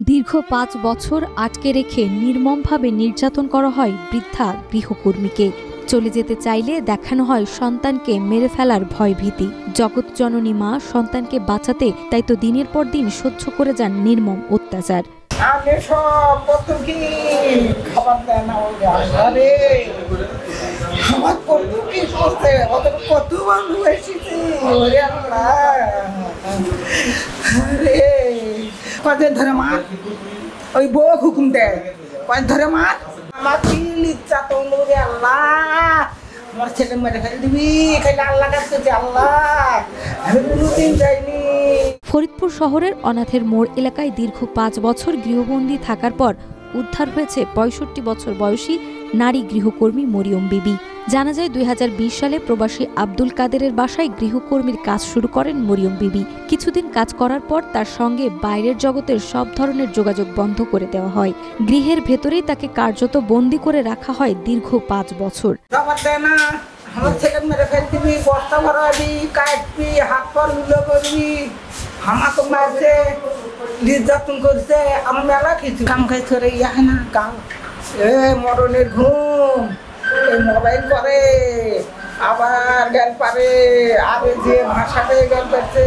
দীর্ঘ ৫ বছর আটকে রেখে নির্মমভাবে নির্যাতন করা হয় বৃদ্ধা গৃহকর্মীকে। চলে যেতে চাইলে দেখানো হয় সন্তানকে মেরে ফেলার ভয়ভীতি। জগৎজননী মা সন্তানকে বাঁচাতে তাই তো দিনের পর দিন সহ্য করে যান নির্মম অত্যাচার। কদিন ধরে মার ওই বউ হুকুম দেয়, কদিন ধরে মার আমার ইচ্ছা তো আল্লাহ আমার ছেলে মেরে ফেলে দিবি, খাইলে আল্লাহ কাছে আল্লাহ আমি কোনোদিন যাইনি। ফরিদপুর শহরের অনাথের মোড় এলাকায় দীর্ঘ ৫ বছর গৃহবন্দী থাকার পর উদ্ধার হয়েছে ৬৫ বছর বয়সী নারী গৃহকর্মী মরিয়ম বিবি। জানা যায় ২০২০ সালে প্রবাসী আব্দুল কাদেরের বাসায় গৃহকর্মীর কাজ শুরু করেন মরিয়ম বিবি। কিছুদিন কাজ করার পর তার সঙ্গে বাইরের জগতের সব ধরনের যোগাযোগ বন্ধ করে দেওয়া হয়। গৃহের ভেতরেই তাকে কার্যত বন্দী করে রাখা হয় দীর্ঘ ৫ বছর। আমার ছেলে মেরে ফেলে দিবি, বস্তা ভরাবি, কাটবি, হাত পা লুলো করবি, আমাকে মারছে, নির্যাতন করছে, আমার মেলা কিছু কাম খাই করে ইয়া না কাম মরণের ঘুম, মোবাইল করে আবার জ্ঞান পারে, আর যে ভাষাতে জ্ঞান পাচ্ছে।